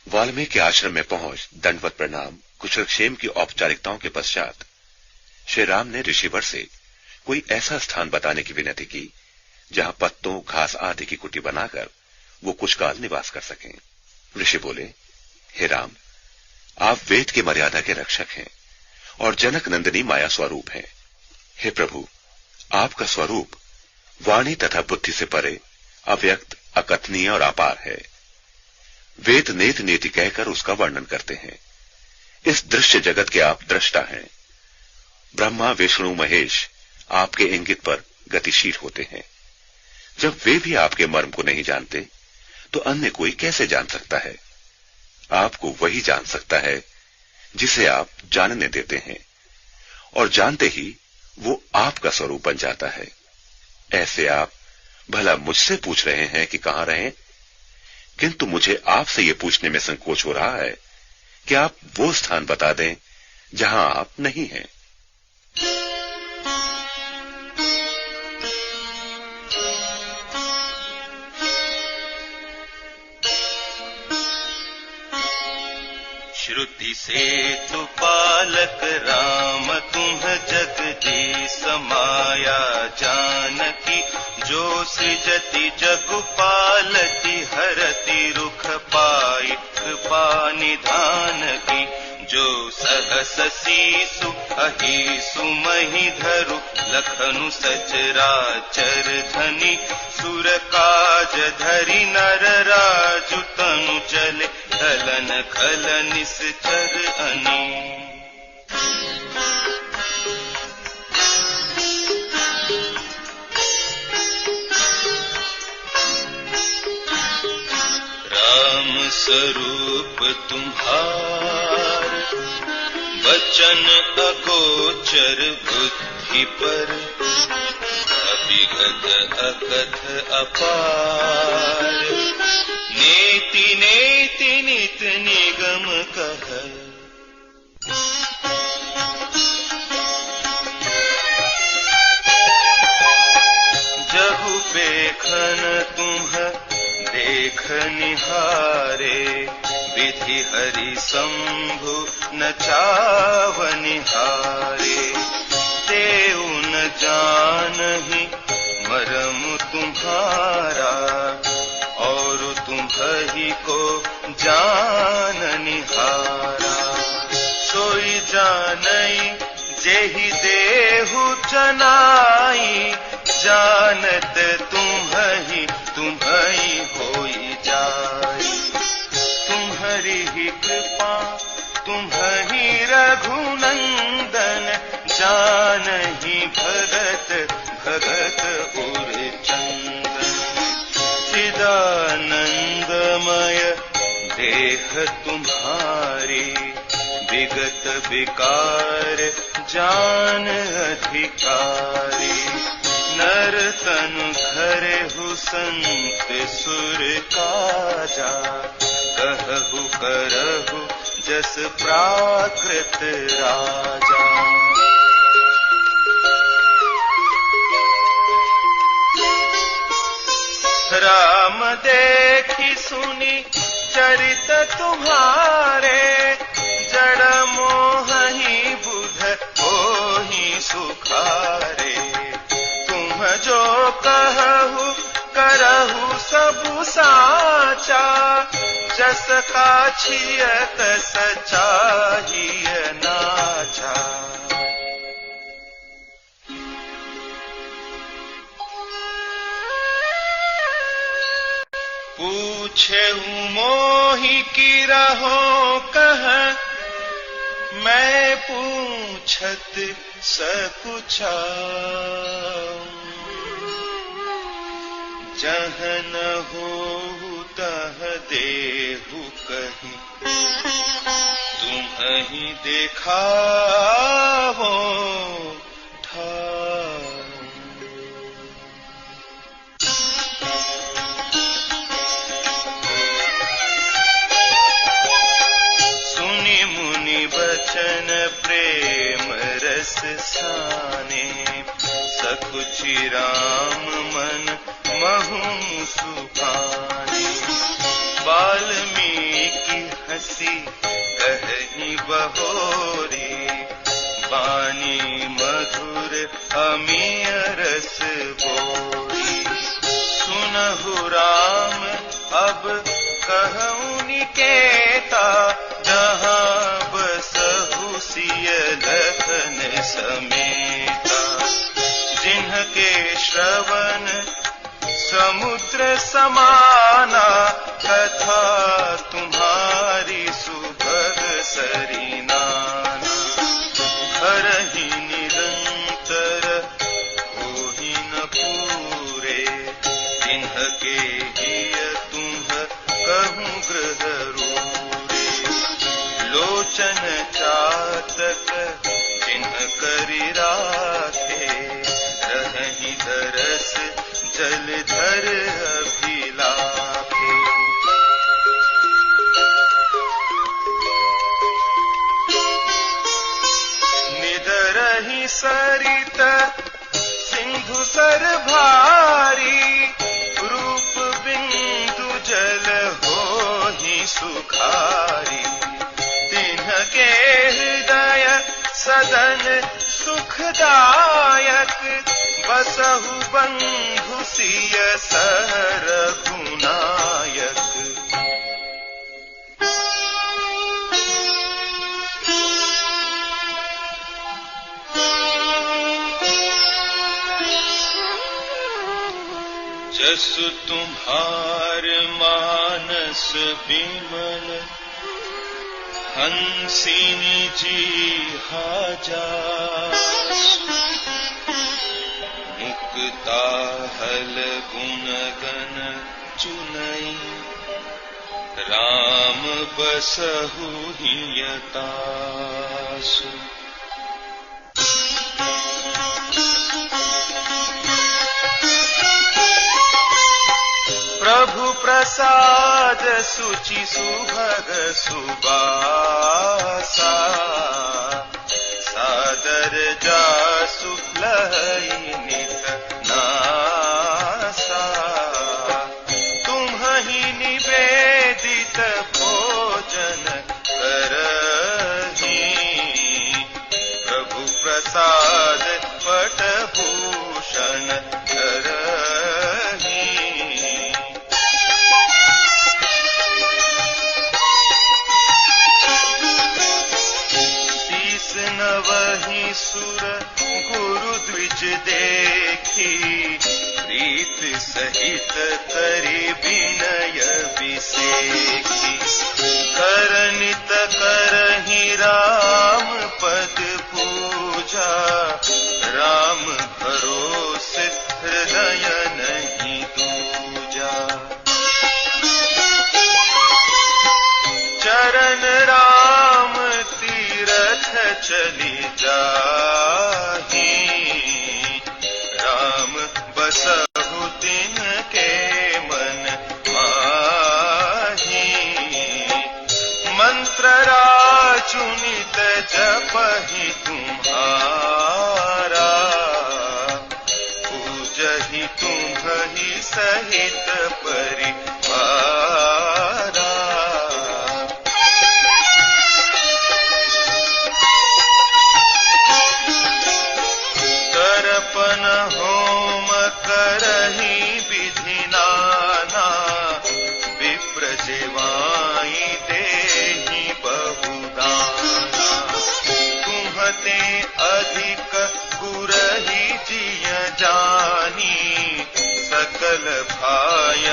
वाल्मीकि आश्रम में पहुंच दंडवत प्रणाम कुशलक्षेम की औपचारिकताओं के पश्चात श्री राम ने ऋषिवर से कोई ऐसा स्थान बताने की विनती की जहां पत्तों घास आदि की कुटी बनाकर वो कुछ काल निवास कर सकें। ऋषि बोले, हे राम, आप वेद की मर्यादा के रक्षक हैं और जनक नंदिनी माया स्वरूप हैं। हे प्रभु, आपका स्वरूप वाणी तथा बुद्धि से परे अव्यक्त, अकथनीय और अपार है। वेद नेत नेति कहकर उसका वर्णन करते हैं। इस दृश्य जगत के आप दृष्टा हैं। ब्रह्मा, विष्णु, महेश आपके इंगित पर गतिशील होते हैं। जब वे भी आपके मर्म को नहीं जानते तो अन्य कोई कैसे जान सकता है? आपको वही जान सकता है जिसे आप जानने देते हैं, और जानते ही वो आपका स्वरूप बन जाता है। ऐसे आप भला मुझसे पूछ रहे हैं कि कहां रहें, किंतु मुझे आपसे ये पूछने में संकोच हो रहा है कि आप वो स्थान बता दें जहां आप नहीं हैं। श्रुति से तु पालक राम तुम जगदीश माया जानकी, जो सृजति जगु पालति हरति रुख पाई कृपा निधान की। जो सहस सीसु अहिसु मही धरु लखनु सचराचर धनी, सुर काज धरि नर राजु तनु चले दलन खल निश्चर अनी। राम स्वरूप तुम्हार वचन अगोचर बुद्धि पर, अभिगत अकथ अपार। नेति नेति नित निगम कह, जहु बेखन तुम देख निहारे, विधि हरि शंभु न चावनिहारे। तेउ न जानहि मरम तुम्हारा, और तुम्हि को जाननिहारा। सोई जानई जेहि देहु जनाई, जानत तुम्हि तुम्हि होई जाई। तुम्हारी ही कृपा तुम्हि रघुनंदन, जानहि भगत भगत उर चंदन। चिदानंदमय देह तुम्हारी, विगत विकार जान अधिकारी। नर तनु धरे हु संत सुर काजा, कहु करहु जस प्राकृत राजा। राम देखि सुनी चरित तुम्हारे, जड़ मोहि बुध होहि सुखारे। तुम जो कहु करहु सबु साचा, जस काछियत सचाहिय नाचा। पूछेहु मोहि की रहो कह, मैं पूछत सकुचाऊं। जहाँ न होहु तह देहु कहीं, तुम्हि देखावो ठाऊं। सुनि मुनि बचन प्रेम रस साने, सकुचि राम मन महु सुखाने। वाल्मीकि सी कहीं बहोरी, बानी मधुर अमीय रस बोरी। सुनहु राम अब कहूँ निकेता, जहाँ बसहु सिय लखन समेता। जिनके श्रवण समुद्र समाना, कथा तुम्हारी सुभग सरिनाना। घर ही निरंतर होहि न पूरे, जिनके हिय तुम कहूँ गृह रूरे। लोचन चातक जिन्ह करि राखे, रहहि दरस जलधर अभिलाखे। निदरहि सरित सिंधु सर भारी, रूप बिंदु जल होहि सुखारी। तिन्हके हृदय सदन सुखदायक, बसहु बंधु सिय रघुनायक। जसु तुम्हार मानस बिमल, हंसिनी जी हाजासु। मुक्ता हल गुण गण चुनई, राम बसहु हियतासु। प्रभु प्रसाद सुचि सुभग सुबासा, सादर जासु लहई नित नासा। तुम्हि निवेदित भोजन करहि, प्रभु प्रसाद पटभूषण करहि। नवहि सुर गुरु द्विज देखी, प्रीत सहित करि विनय बिसेखी। करनित करहि राम पद पूजा, राम भरोसे हृदय नहीं दूजा। चरण राम तीरथ चली जाहि, राम बसहु तिनके मन माहि। मंत्र राजुनित जपहि तुम्हारा, पूजहि तुम्हि सहित परिवारा। तर्पण होम करहि विधि नाना, विप्र जेवाई देहि बहुदाना। तुम्हते अधिक गुरहि जिय जानी, सकल भाय